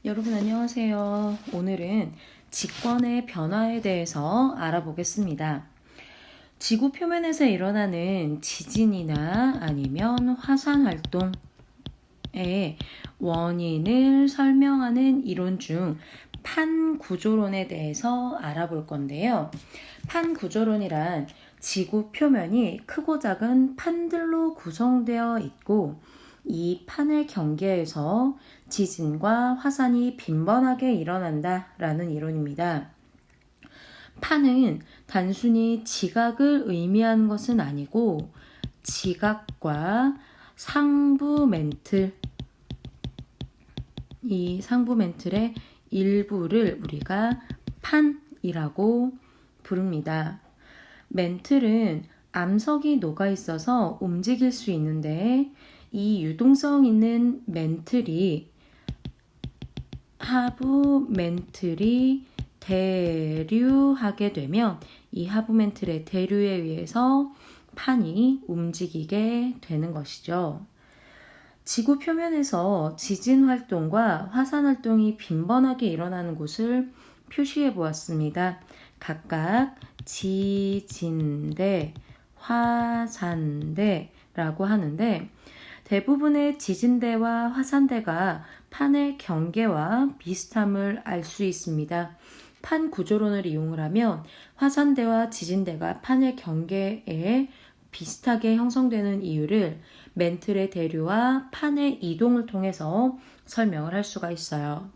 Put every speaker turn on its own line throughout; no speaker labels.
여러분 안녕하세요. 오늘은 직권의 변화에 대해서 알아보겠습니다. 지구 표면에서 일어나는 지진이나 아니면 화산 활동의 원인을 설명하는 이론 중 판구조론에 대해서 알아볼 건데요. 판구조론이란 지구 표면이 크고 작은 판들로 구성되어 있고 이 판의 경계에서 지진과 화산이 빈번하게 일어난다라는 이론입니다. 판은 단순히 지각을 의미하는 것은 아니고 지각과 상부 멘틀, 이 상부 멘틀의 일부를 우리가 판이라고 부릅니다. 멘틀은 암석이 녹아 있어서 움직일 수 있는데 이 유동성 있는 멘틀이 하부 멘틀이 대류하게 되면 이 하부 멘틀의 대류에 의해서 판이 움직이게 되는 것이죠. 지구 표면에서 지진 활동과 화산 활동이 빈번하게 일어나는 곳을 표시해 보았습니다. 각각 지진대, 화산대라고 하는데 대부분의 지진대와 화산대가 판의 경계와 비슷함을 알 수 있습니다. 판 구조론을 이용을 하면 화산대와 지진대가 판의 경계에 비슷하게 형성되는 이유를 멘틀의 대류와 판의 이동을 통해서 설명을 할 수가 있어요.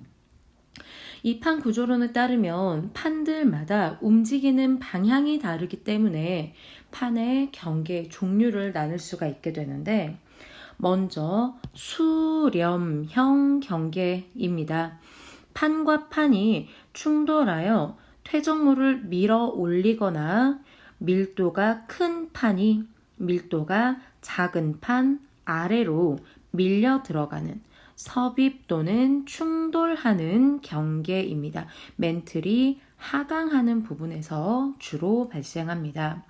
이 판 구조론에 따르면 판들마다 움직이는 방향이 다르기 때문에 판의 경계 종류를 나눌 수가 있게 되는데 먼저 수렴형 경계입니다. 판과 판이 충돌하여 퇴적물을 밀어 올리거나 밀도가 큰 판이 밀도가 작은 판 아래로 밀려 들어가는 섭입 또는 충돌하는 경계입니다. 멘틀이 하강하는 부분에서 주로 발생합니다.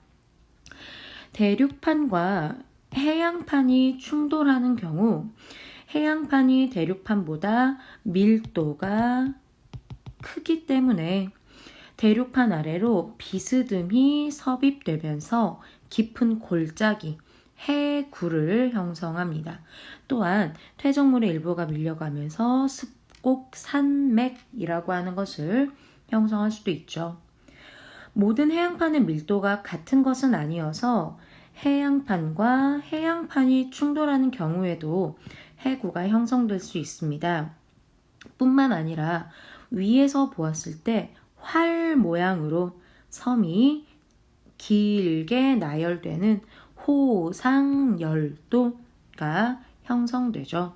대륙판과 해양판이 충돌하는 경우 해양판이 대륙판보다 밀도가 크기 때문에 대륙판 아래로 비스듬히 섭입되면서 깊은 골짜기, 해구를 형성합니다. 또한 퇴적물의 일부가 밀려가면서 습곡 산맥이라고 하는 것을 형성할 수도 있죠. 모든 해양판의 밀도가 같은 것은 아니어서 해양판과 해양판이 충돌하는 경우에도 해구가 형성될 수 있습니다. 뿐만 아니라 위에서 보았을 때 활 모양으로 섬이 길게 나열되는 호상열도가 형성되죠.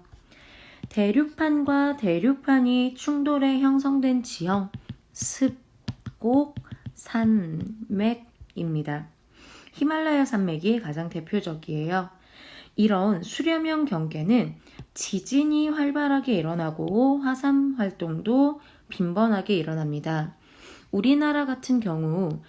대륙판과 대륙판이 충돌해 형성된 지형, 습곡 산맥입니다. 히말라야 산맥이 가장 대표적이에요. 이런 수렴형 경계는 지진이 활발하게 일어나고 화산 활동도 빈번하게 일어납니다. 우리나라 같은 경우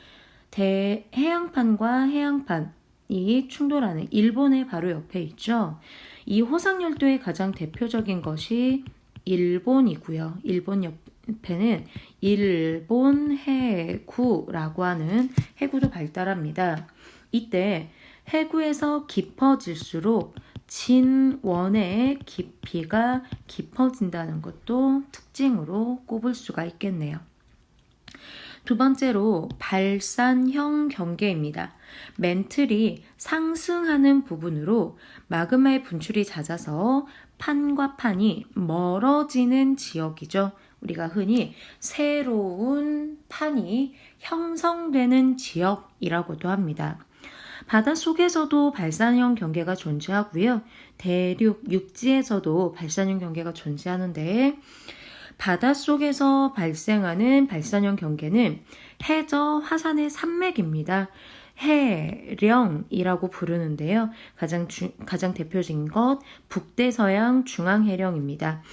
해양판과 해양판이 충돌하는 일본의 바로 옆에 있죠. 이 호상열도의 가장 대표적인 것이 일본이고요. 일본 옆에는 일본 해구라고 하는 해구도 발달합니다. 이때 해구에서 깊어질수록 진원의 깊이가 깊어진다는 것도 특징으로 꼽을 수가 있겠네요. 두 번째로 발산형 경계입니다. 멘틀이 상승하는 부분으로 마그마의 분출이 잦아서 판과 판이 멀어지는 지역이죠. 우리가 흔히 새로운 판이 형성되는 지역이라고도 합니다. 바닷속에서도 발산형 경계가 존재하고요. 대륙, 육지에서도 발산형 경계가 존재하는데 바닷속에서 발생하는 발산형 경계는 해저 화산의 산맥입니다. 해령이라고 부르는데요. 가장 대표적인 것 북대서양 중앙해령입니다.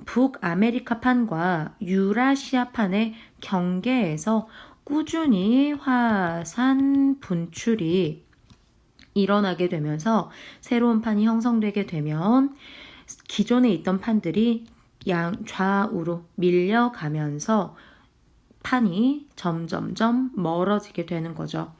북아메리카판과 유라시아판의 경계에서 꾸준히 화산 분출이 일어나게 되면서 새로운 판이 형성되게 되면 기존에 있던 판들이 좌우로 밀려가면서 판이 점점점 멀어지게 되는 거죠.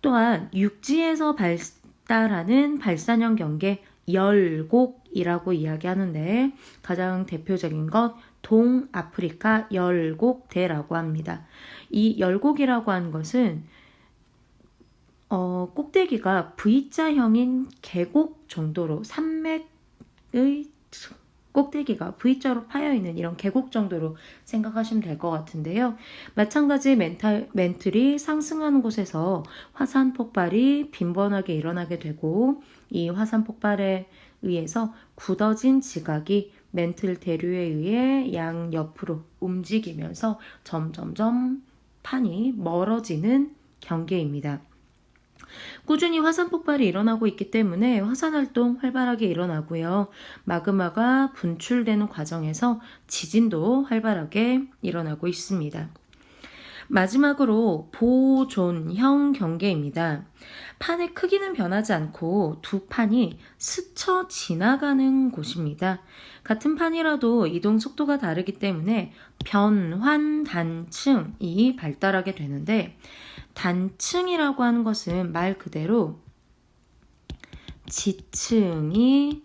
또한 육지에서 발달하는 발산형 경계 열곡이라고 이야기하는데 가장 대표적인 것 동아프리카 열곡대라고 합니다. 이 열곡이라고 하는 것은 꼭대기가 V자형인 계곡 정도로 산맥의 꼭대기가 V자로 파여있는 이런 계곡 정도로 생각하시면 될 것 같은데요. 마찬가지 멘틀이 상승하는 곳에서 화산 폭발이 빈번하게 일어나게 되고 이 화산 폭발에 의해서 굳어진 지각이 멘틀 대류에 의해 양옆으로 움직이면서 점점점 판이 멀어지는 경계입니다. 꾸준히 화산 폭발이 일어나고 있기 때문에 화산 활동 활발하게 일어나고요. 마그마가 분출되는 과정에서 지진도 활발하게 일어나고 있습니다. 마지막으로 보존형 경계입니다. 판의 크기는 변하지 않고 두 판이 스쳐 지나가는 곳입니다. 같은 판이라도 이동 속도가 다르기 때문에 변환단층이 발달하게 되는데 단층이라고 하는 것은 말 그대로 지층이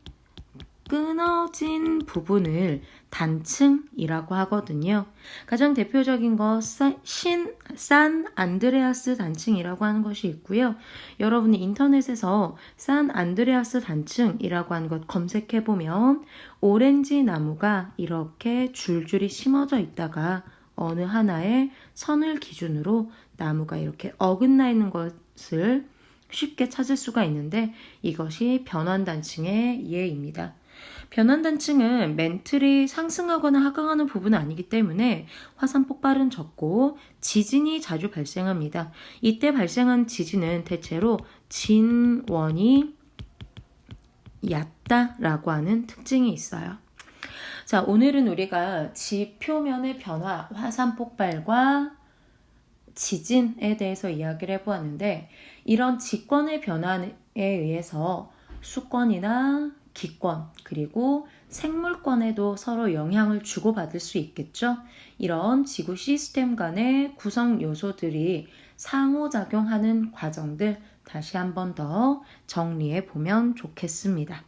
끊어진 부분을 단층이라고 하거든요. 가장 대표적인 거 산 안드레아스 단층이라고 하는 것이 있고요. 여러분이 인터넷에서 산 안드레아스 단층이라고 하는 것 검색해보면 오렌지 나무가 이렇게 줄줄이 심어져 있다가 어느 하나의 선을 기준으로 나무가 이렇게 어긋나 있는 것을 쉽게 찾을 수가 있는데 이것이 변환단층의 예입니다. 변환단층은 멘틀이 상승하거나 하강하는 부분은 아니기 때문에 화산 폭발은 적고 지진이 자주 발생합니다. 이때 발생한 지진은 대체로 진원이 얕다라고 하는 특징이 있어요. 자, 오늘은 우리가 지표면의 변화, 화산 폭발과 지진에 대해서 이야기를 해보았는데 이런 지권의 변화에 의해서 수권이나 기권 그리고 생물권에도 서로 영향을 주고받을 수 있겠죠. 이런 지구 시스템 간의 구성 요소들이 상호작용하는 과정들 다시 한 번 더 정리해 보면 좋겠습니다.